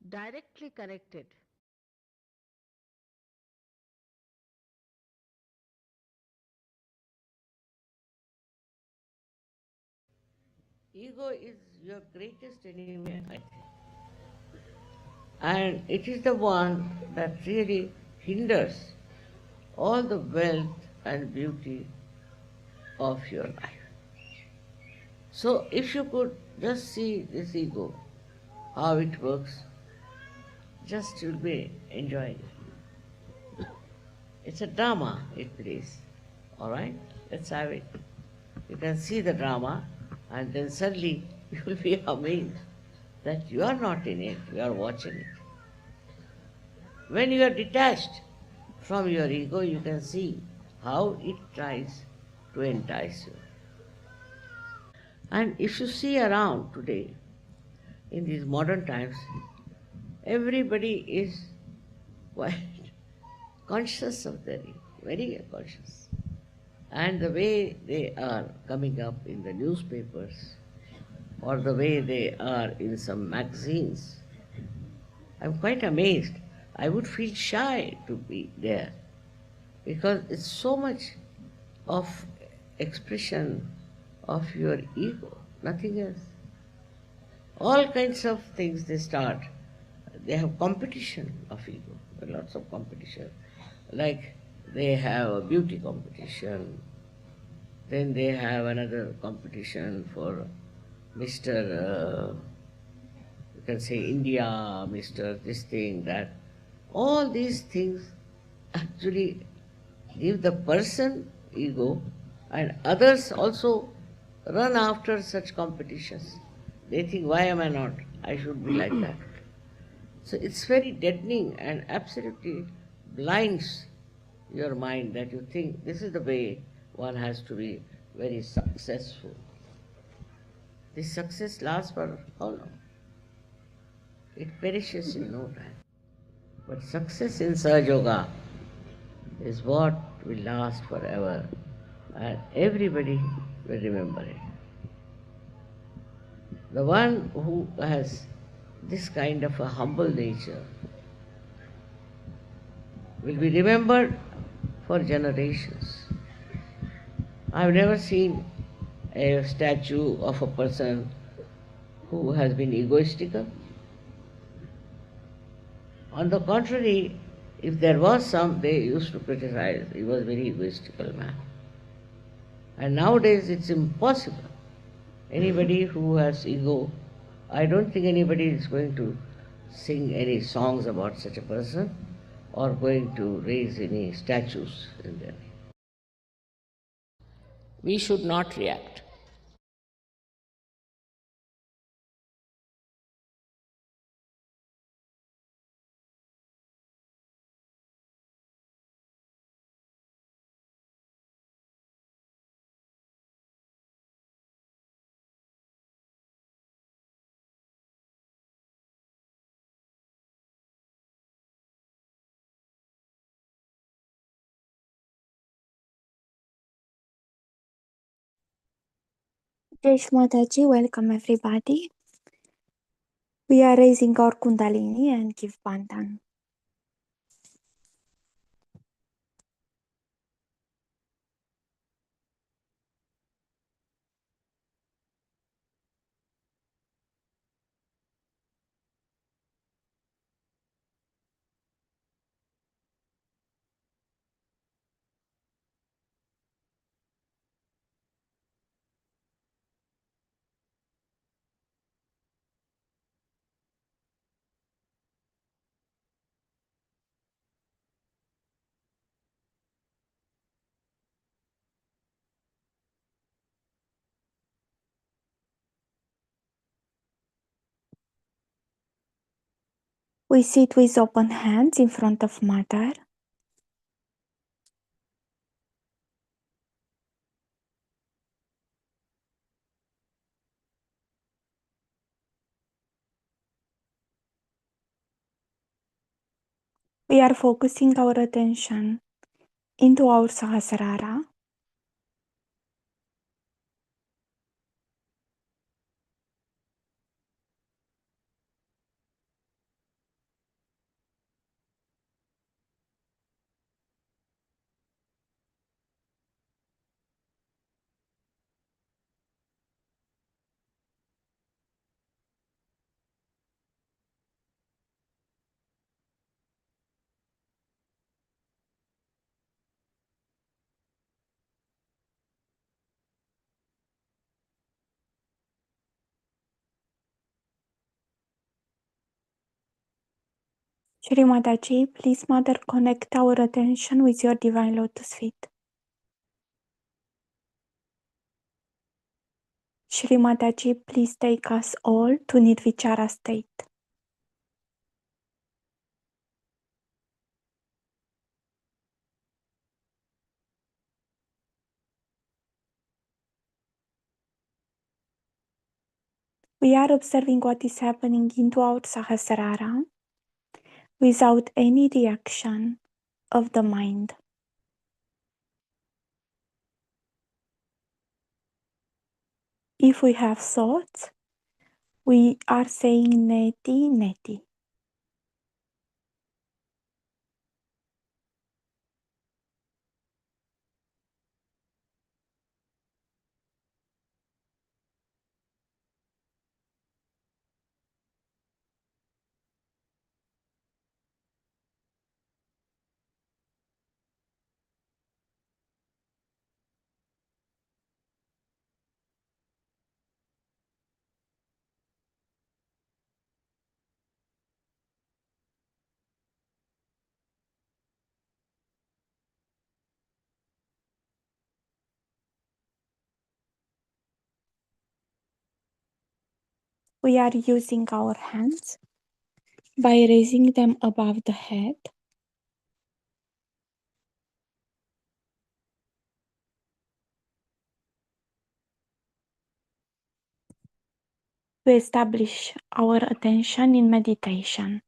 directly connected. Ego is your greatest enemy, I think. And it is the one that really hinders all the wealth and beauty of your life. So, if you could just see this ego, how it works, just you'll be enjoying it. It's a drama it plays. All right? Let's have it. You can see the drama, and then suddenly you will be amazed that you are not in it, you are watching it. When you are detached from your ego, you can see how it tries to entice you. And if you see around today, in these modern times, everybody is quite conscious of their ego, very conscious. And the way they are coming up in the newspapers or the way they are in some magazines, I'm quite amazed. I would feel shy to be there because it's so much of expression of your ego, nothing else. All kinds of things they start. They have competition of ego, lots of competition. Like they have a beauty competition, then they have another competition for Mr. You can say India, Mr. this thing, that. All these things actually give the person ego, and others also run after such competitions. They think, why am I not? I should be like that. So it's very deadening and absolutely blinds your mind that you think this is the way one has to be very successful. This success lasts for how long? It perishes in no time. But success in Sahaja Yoga is what will last forever, and everybody will remember it. The one who has this kind of a humble nature will be remembered for generations. I've never seen a statue of a person who has been egoistical. On the contrary, if there was some, they used to criticize. He was a very egoistical man. And nowadays it's impossible. Anybody who has ego, I don't think anybody is going to sing any songs about such a person or going to raise any statues in their name. We should not react. Jai Mataji, welcome everybody. We are raising our Kundalini and give Bandhan. We sit with open hands in front of Mother. We are focusing our attention into our Sahasrara. Shri Mataji, please Mother connect our attention with your divine lotus feet. Shri Mataji, please take us all to Nirvichara state. We are observing what is happening into our Sahasrara without any reaction of the mind. If we have thoughts, we are saying neti, neti. We are using our hands by raising them above the head. To establish our attention in meditation.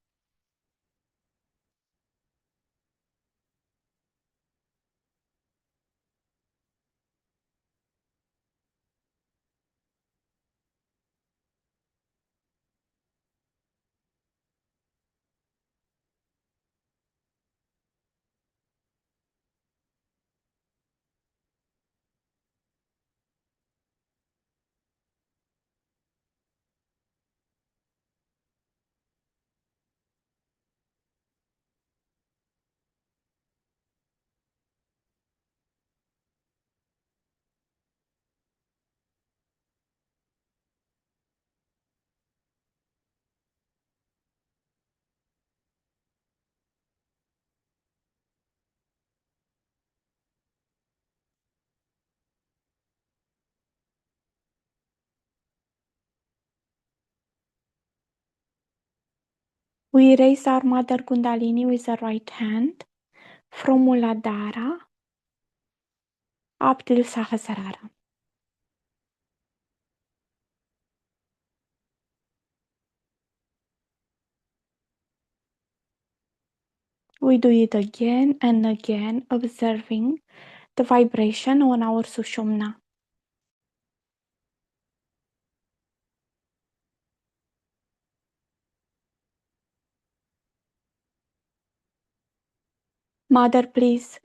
We raise our Mother Kundalini with the right hand from Muladhara up till Sahasrara. We do it again and again, observing the vibration on our Sushumna. Mother, please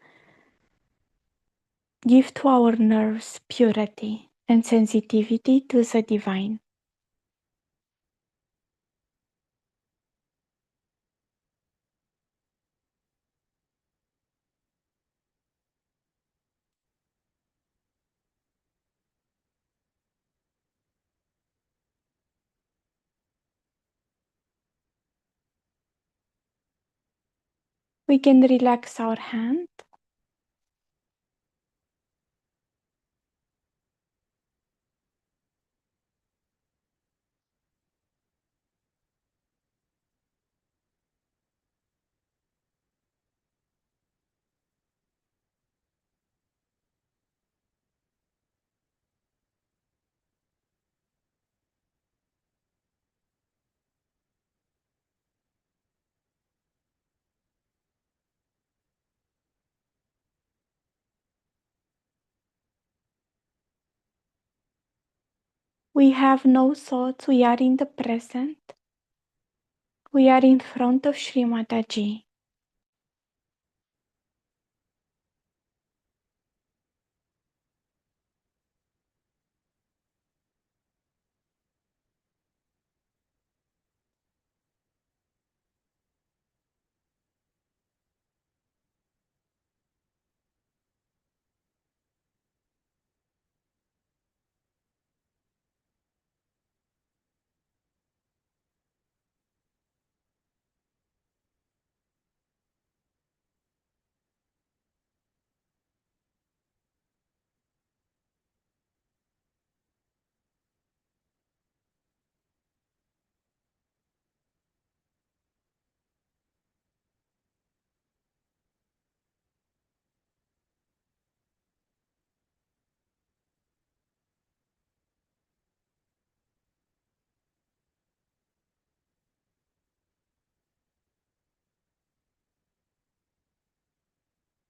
give to our nerves purity and sensitivity to the divine. We can relax our hand. We have no thoughts. We are in the present. We are in front of Shri Mataji.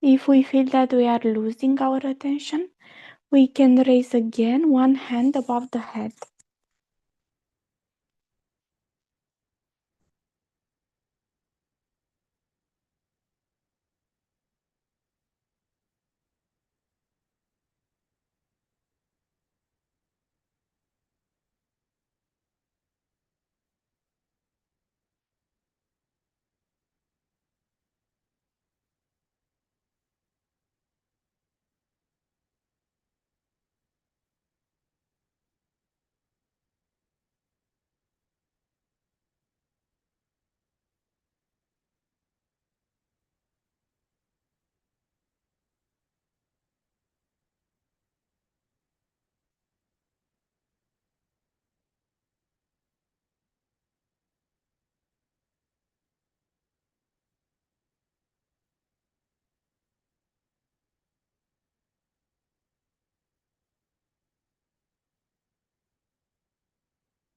If we feel that we are losing our attention, we can raise again one hand above the head.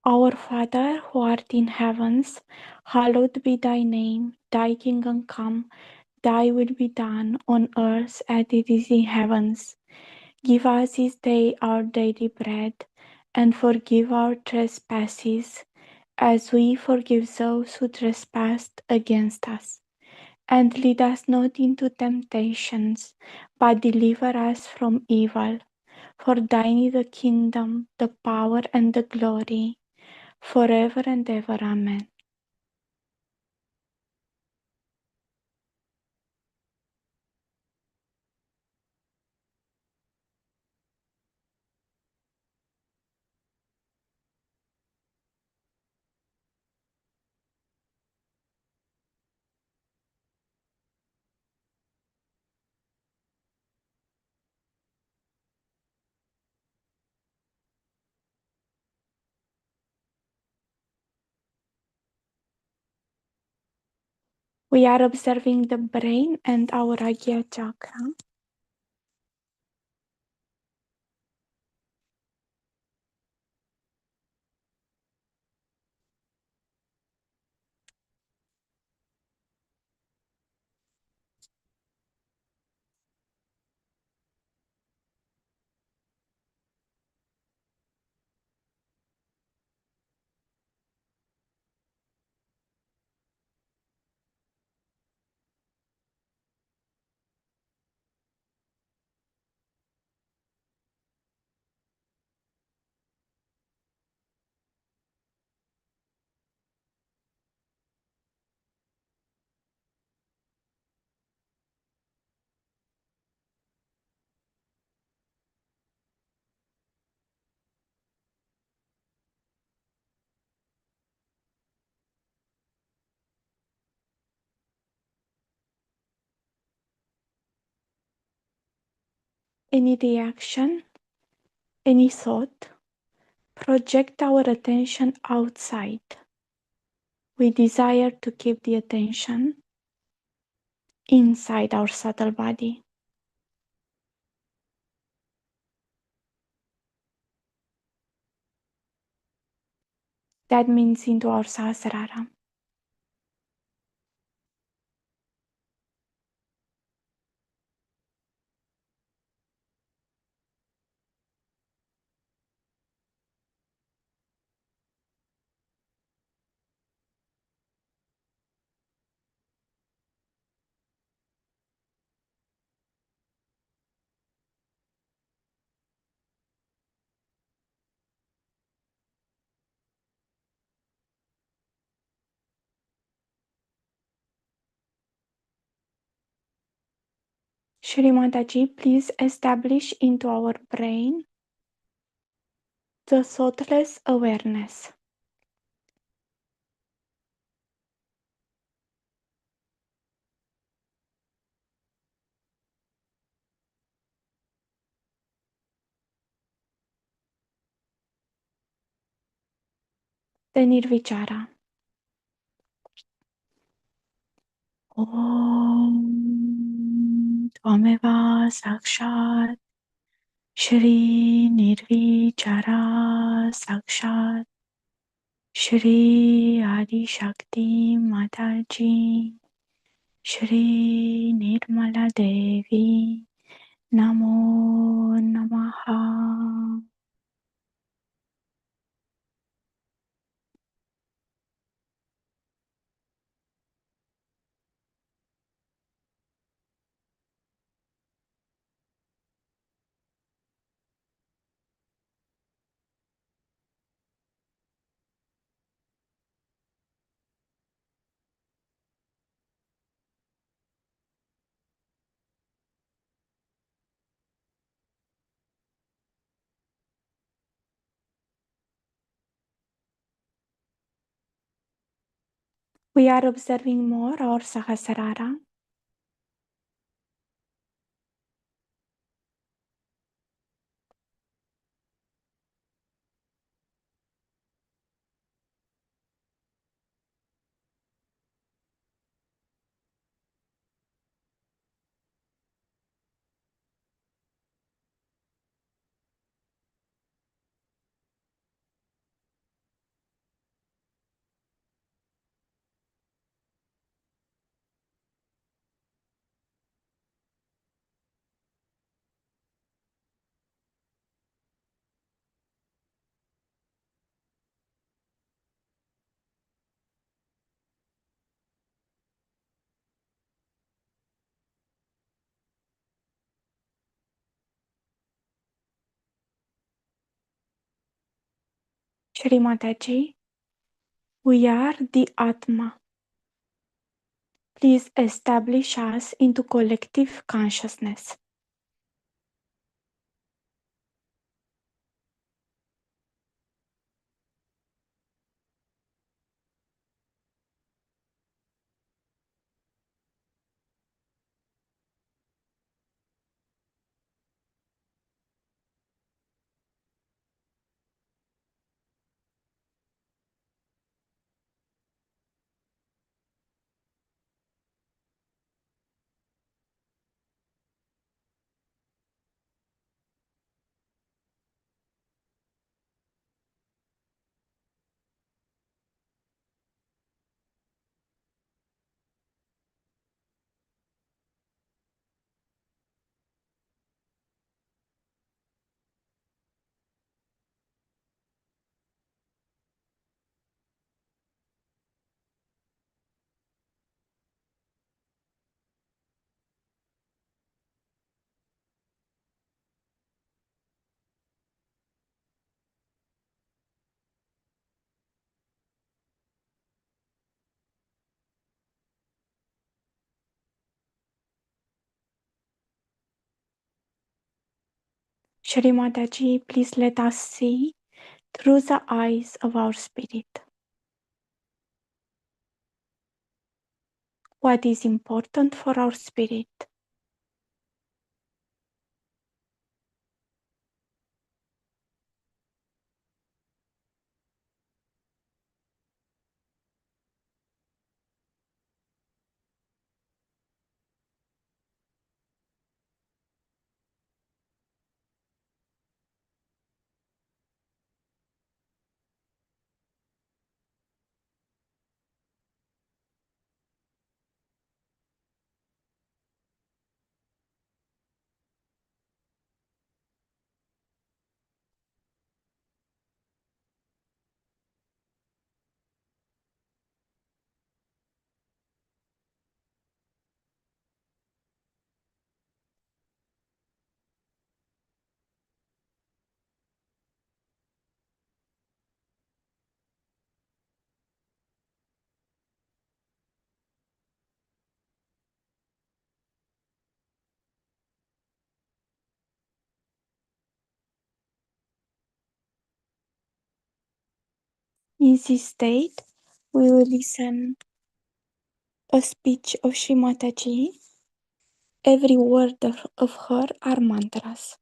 Our Father, who art in heavens, hallowed be thy name. Thy kingdom come, thy will be done on earth as it is in heavens. Give us this day our daily bread, and forgive our trespasses, as we forgive those who trespass against us. And lead us not into temptations, but deliver us from evil. For thine is the kingdom, the power, and the glory, forever and ever. Amen. We are observing the brain and our Agya chakra. Any reaction, any thought, project our attention outside. We desire to keep the attention inside our subtle body. That means into our Sahasrara. Shri Mataji, please establish into our brain the thoughtless awareness. The Nirvichara. Om Tvameva Sakshat Shri Nirvichara Sakshat Shri Adi Shakti Mataji Shri Nirmala Devi Namo Namaha. We are observing more our Sahasrara. Shri Mataji, we are the Atma. Please establish us into collective consciousness. Shri Mataji, please let us see through the eyes of our spirit. What is important for our spirit? In this state, we will listen a speech of Shri Mataji. Every word of her are mantras.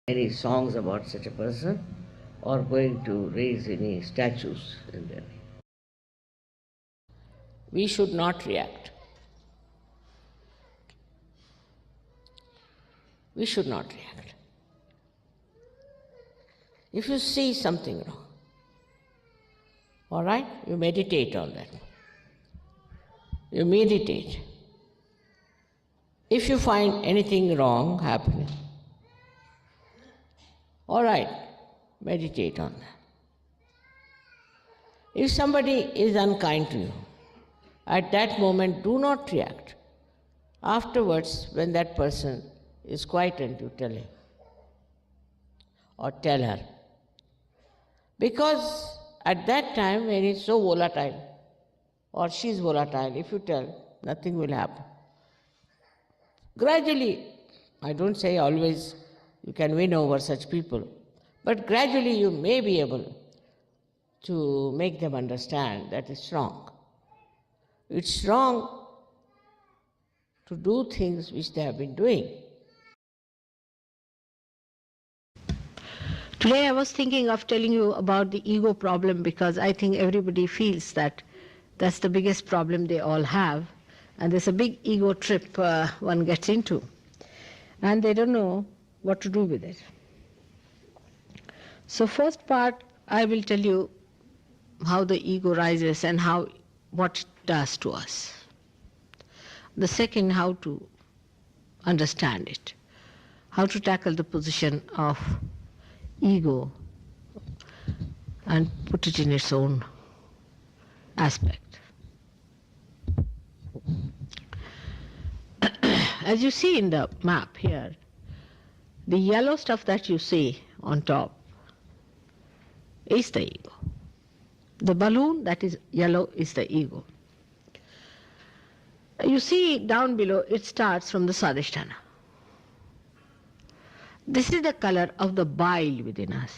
Any songs about such a person or going to raise any statues in their name. we should not react. We should not react. If you see something wrong, all right, you meditate on that. You meditate. If you find anything wrong happening, all right, meditate on that. If somebody is unkind to you, at that moment do not react. Afterwards, when that person is quietened, you tell him or tell her. Because at that time, when he's so volatile or she's volatile, if you tell, nothing will happen. Gradually, I don't say always you can win over such people, but gradually you may be able to make them understand that it's wrong. It's wrong to do things which they have been doing. Today I was thinking of telling you about the ego problem because I think everybody feels that that's the biggest problem they all have, and there's a big ego trip one gets into, and they don't know what to do with it. So first part, I will tell you how the ego rises and what it does to us. The second, how to understand it, how to tackle the position of ego and put it in its own aspect. As you see in the map here, the yellow stuff that you see on top is the ego. The balloon that is yellow is the ego. You see down below, it starts from the Swadhisthana. This is the color of the bile within us.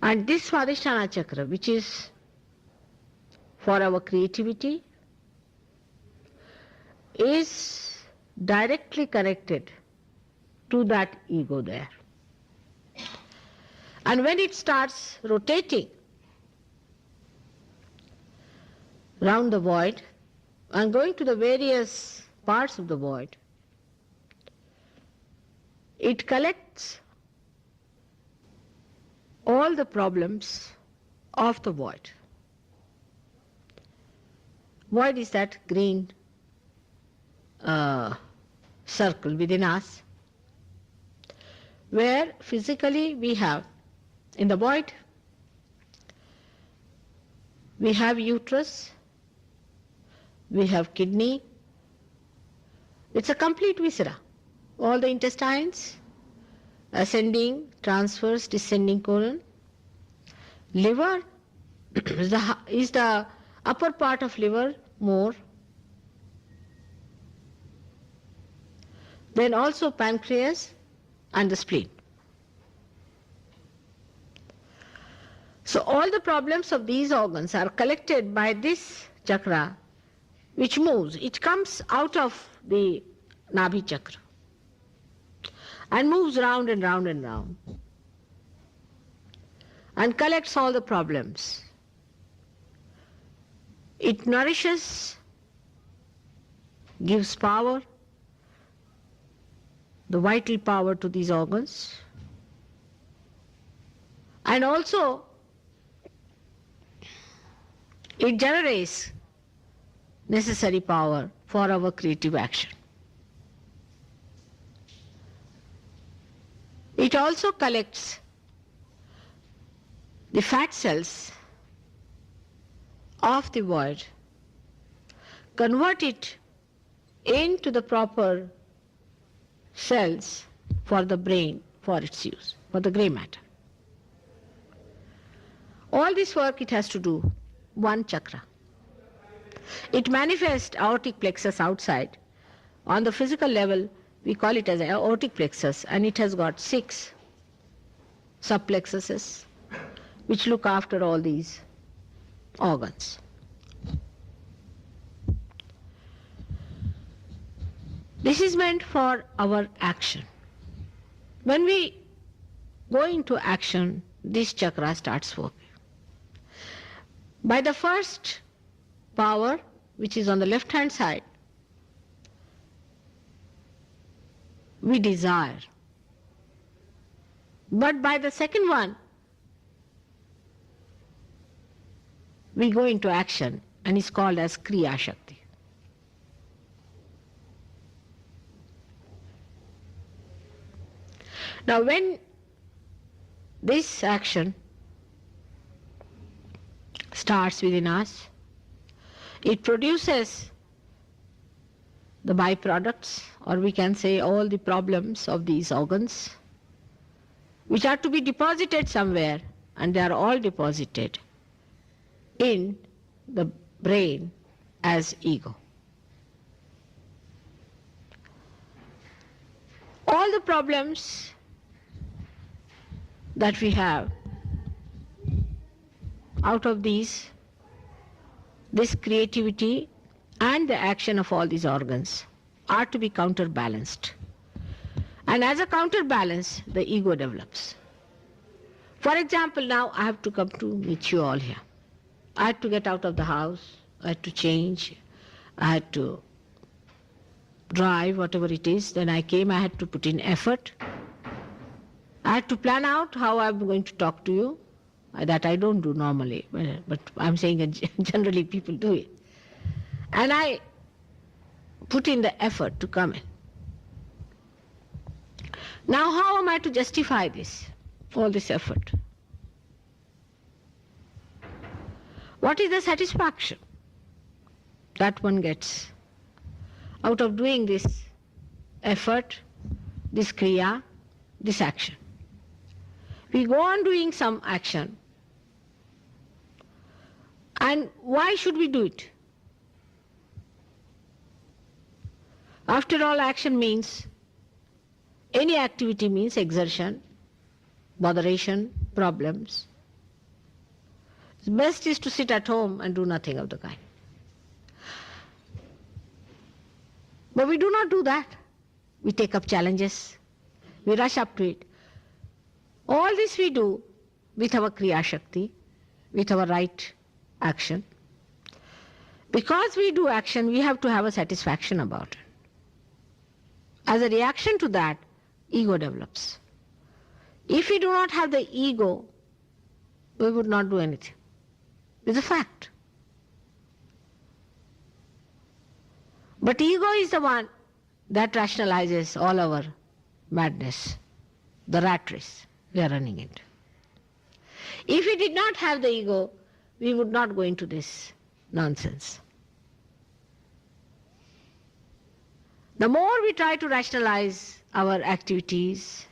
And this Swadhisthana chakra, which is for our creativity, is directly connected to that ego there. And when it starts rotating round the void and going to the various parts of the void, it collects all the problems of the void. Void is that green circle within us, where physically we have, in the void, we have uterus, we have kidney. It's a complete viscera. All the intestines, ascending, transverse, descending colon. Liver is the upper part of liver more. Then also pancreas and the spleen. So all the problems of these organs are collected by this chakra, which moves. It comes out of the Nabhi chakra and moves round and round and round and collects all the problems. It nourishes, gives power, the vital power to these organs, and also it generates necessary power for our creative action. It also collects the fat cells of the void, convert it into the proper cells for the brain, for its use, for the grey matter. All this work it has to do, one chakra. It manifests aortic plexus outside. On the physical level, we call it as aortic plexus, and it has got 6 subplexuses which look after all these organs. This is meant for our action. When we go into action, this chakra starts working. By the first power, which is on the left hand side, we desire. But by the second one, we go into action, and is called as Kriya Shakti. Now when this action starts within us, it produces the byproducts, or we can say all the problems of these organs, which are to be deposited somewhere, and they are all deposited in the brain as ego. All the problems that we have out of this creativity and the action of all these organs are to be counterbalanced. And as a counterbalance, the ego develops. For example, now I have to come to meet you all here. I had to get out of the house, I had to change, I had to drive, whatever it is. Then I came, I had to put in effort. I had to plan out how I'm going to talk to you. That I don't do normally, but I'm saying that generally people do it. And I put in the effort to come in. Now how am I to justify this, all this effort? What is the satisfaction that one gets out of doing this effort, this kriya, this action? We go on doing some action. And why should we do it? After all, action means, any activity means exertion, botheration, problems. The best is to sit at home and do nothing of the kind. But we do not do that. We take up challenges. We rush up to it. All this we do with our Kriya Shakti, with our right action. Because we do action, we have to have a satisfaction about it. As a reaction to that, ego develops. If we do not have the ego, we would not do anything. It's a fact. But ego is the one that rationalizes all our madness, the rat race we are running into. If we did not have the ego, we would not go into this nonsense. The more we try to rationalize our activities,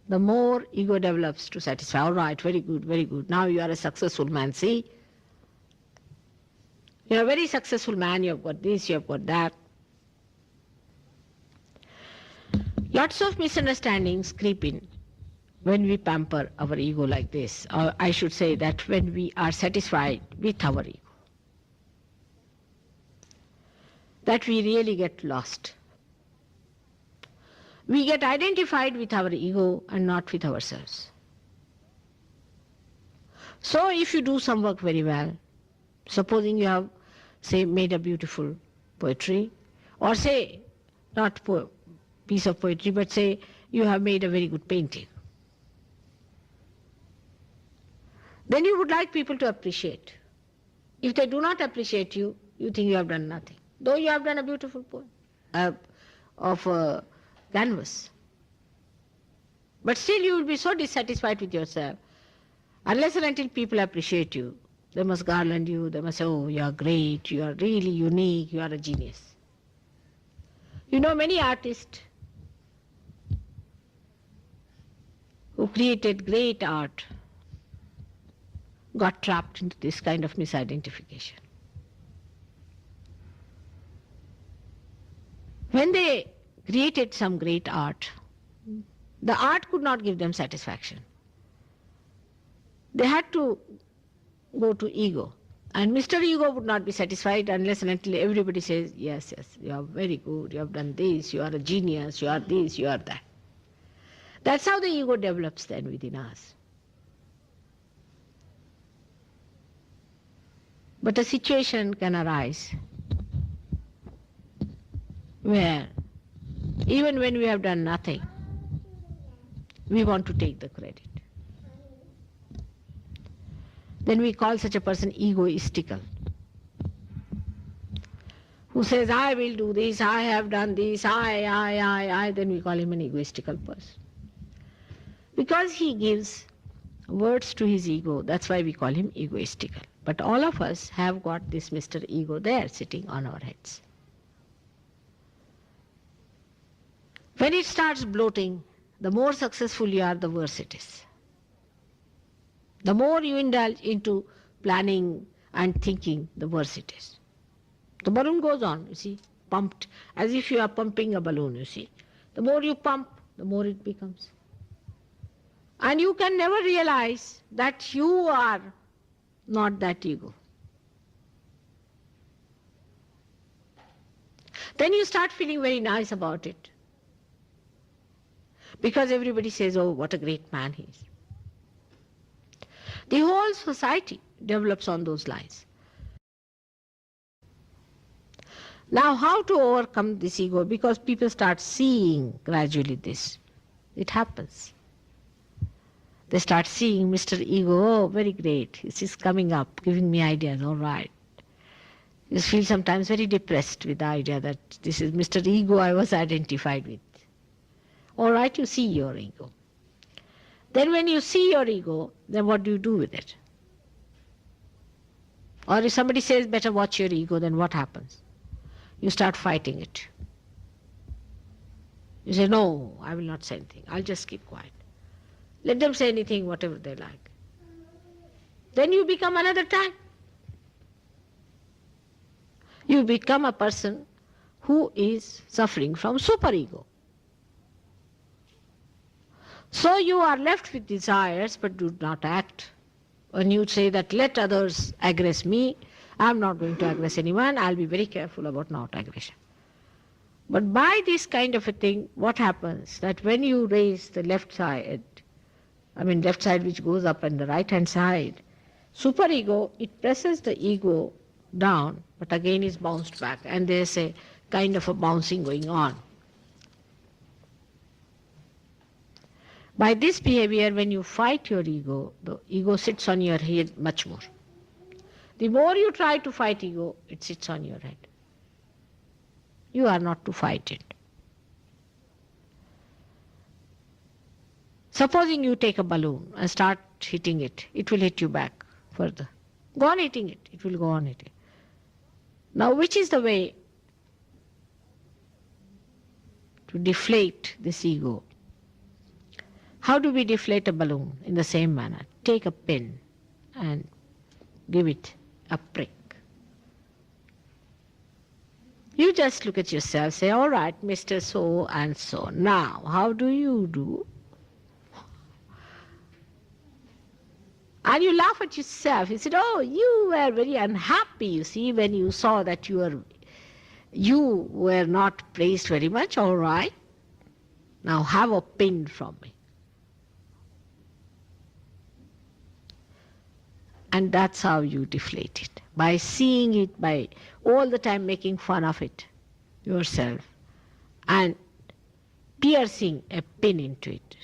the more ego develops to satisfy. All right, very good, very good. Now you are a successful man. See, you are a very successful man. You have got this, you have got that. Lots of misunderstandings creep in when we pamper our ego like this. Or I should say that when we are satisfied with our ego, that we really get lost. We get identified with our ego and not with ourselves. So if you do some work very well, supposing you have, say, made a beautiful poetry, or say, not piece of poetry, but say you have made a very good painting, then you would like people to appreciate. If they do not appreciate you, you think you have done nothing. Though you have done a beautiful poem of a canvas. But still you will be so dissatisfied with yourself. Unless and until people appreciate you, they must garland you, they must say, oh, you are great, you are really unique, you are a genius. You know, many artists who created great art got trapped into this kind of misidentification. When they created some great art, the art could not give them satisfaction. They had to go to ego. And Mr. Ego would not be satisfied unless and until everybody says, yes, yes, you are very good, you have done this, you are a genius, you are this, you are that. That's how the ego develops then within us. But a situation can arise where even when we have done nothing, we want to take the credit. Then we call such a person egoistical, who says, I will do this, I have done this, I, then we call him an egoistical person. Because he gives words to his ego, that's why we call him egoistical. But all of us have got this Mr. Ego there sitting on our heads. When it starts bloating, the more successful you are, the worse it is. The more you indulge into planning and thinking, the worse it is. The balloon goes on, you see, pumped, as if you are pumping a balloon, you see. The more you pump, the more it becomes. And you can never realize that you are not that ego. Then you start feeling very nice about it. Because everybody says, oh, what a great man he is. The whole society develops on those lines. Now, how to overcome this ego? Because people start seeing gradually this. It happens. They start seeing Mr. Ego, oh, very great. He's coming up, giving me ideas, all right. You feel sometimes very depressed with the idea that this is Mr. Ego I was identified with. All right, you see your ego. Then when you see your ego, then what do you do with it? Or if somebody says, better watch your ego, then what happens? You start fighting it. You say, no, I will not say anything. I'll just keep quiet. Let them say anything, whatever they like. Then you become another type. You become a person who is suffering from superego. So you are left with desires but do not act. When you say that let others aggress me, I am not going to aggress anyone, I'll be very careful about not aggression. But by this kind of a thing, what happens? That when you raise the left side which goes up and the right hand side, superego, it presses the ego down, but again is bounced back, and there's a kind of a bouncing going on. By this behavior, when you fight your ego, the ego sits on your head much more. The more you try to fight ego, it sits on your head. You are not to fight it. Supposing you take a balloon and start hitting it, it will hit you back further. Go on hitting it, it will go on hitting. Now, which is the way to deflate this ego? How do we deflate a balloon? In the same manner. Take a pin and give it a prick. You just look at yourself, say, all right, Mr. So and so. Now, how do you do? And you laugh at yourself. You said, oh, you were very unhappy, you see, when you saw that you were not praised very much. All right. Now have a pin from me. And that's how you deflate it. By seeing it, by all the time making fun of it yourself and piercing a pin into it.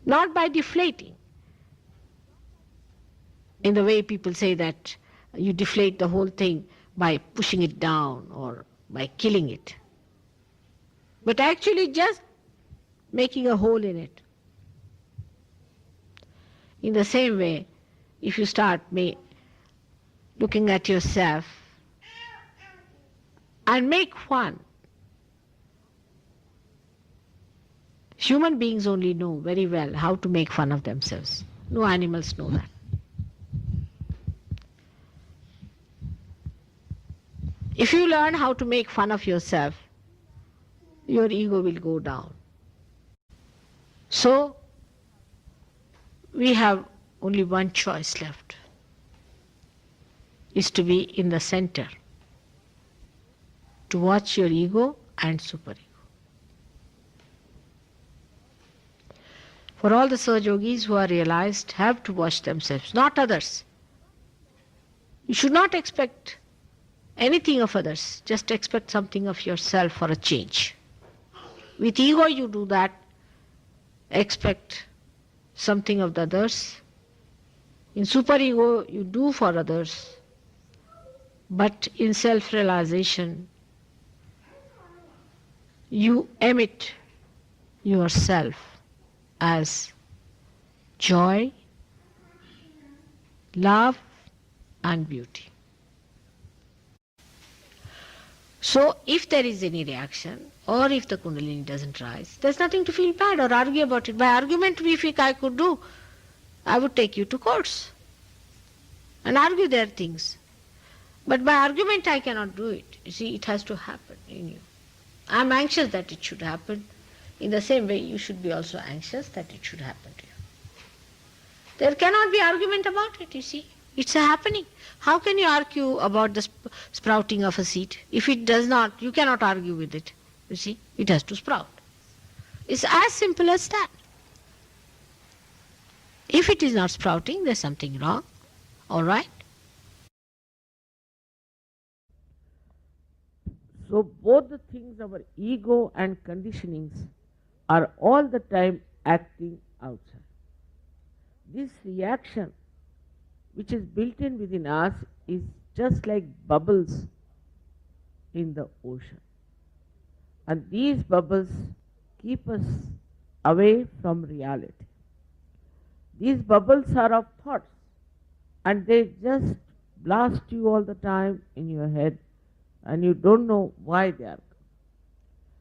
Not by deflating. In the way people say that you deflate the whole thing by pushing it down or by killing it. But actually just making a hole in it. In the same way, if you start looking at yourself and make fun, human beings only know very well how to make fun of themselves. No animals know that. If you learn how to make fun of yourself, your ego will go down. So, we have only one choice left, is to be in the center, to watch your ego and superego. For all the Saj Yogis who are realized have to watch themselves, not others. You should not expect anything of others, just expect something of yourself for a change. With ego you do that, expect something of the others. In superego you do for others, but in self-realization you emit yourself as joy, love and beauty. So if there is any reaction or if the Kundalini doesn't rise, there's nothing to feel bad or argue about it. By argument, if I could do, I would take you to courts and argue their things. But by argument I cannot do it. You see, it has to happen in you. I'm anxious that it should happen. In the same way, you should be also anxious that it should happen to you. There cannot be argument about it, you see. It's a happening. How can you argue about the sprouting of a seed? If it does not, you cannot argue with it. You see, it has to sprout. It's as simple as that. If it is not sprouting, there's something wrong. All right? So both the things, our ego and conditionings, are all the time acting outside. This reaction, which is built in within us, is just like bubbles in the ocean. And these bubbles keep us away from reality. These bubbles are of thoughts, and they just blast you all the time in your head, and you don't know why they are.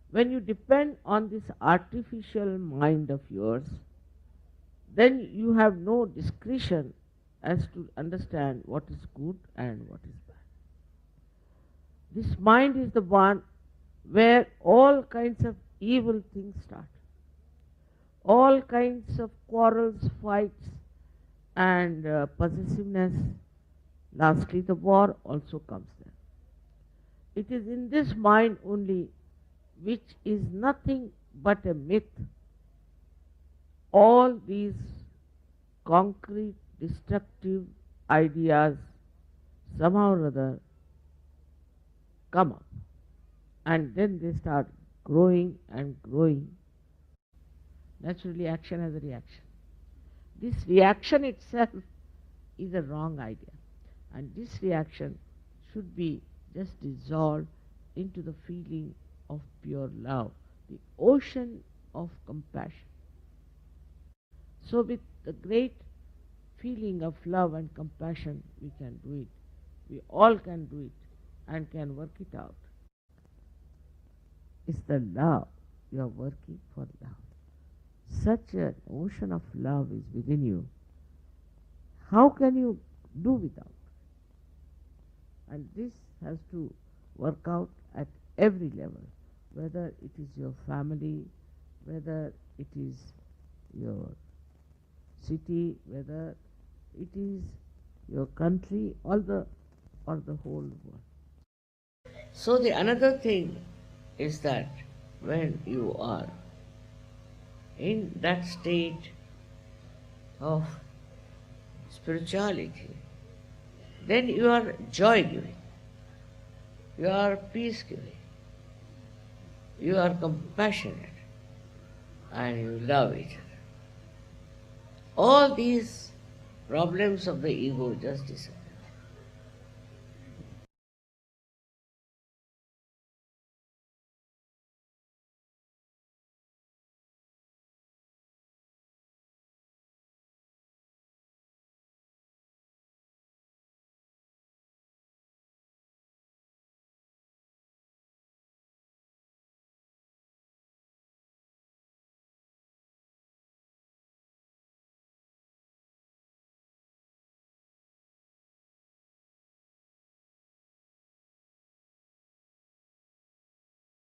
When you depend on this artificial mind of yours, then you have no discretion as to understand what is good and what is bad. This mind is the one where all kinds of evil things start. All kinds of quarrels, fights, and possessiveness. Lastly, the war also comes there. It is in this mind only, which is nothing but a myth, all these concrete, destructive ideas somehow or other come up, and then they start growing and growing. Naturally, action has a reaction. This reaction itself is a wrong idea, and this reaction should be just dissolved into the feeling of pure love, the ocean of compassion. So with the great feeling of love and compassion, we can do it. We all can do it and can work it out. It's the love. You are working for love. Such an ocean of love is within you. How can you do without? And this has to work out at every level, whether it is your family, whether it is your city, whether it is your country, or the whole world. So the another thing is that when you are in that state of spirituality, then you are joy giving, you are peace giving, you are compassionate, and you love each other. All these problems of the ego just disappear.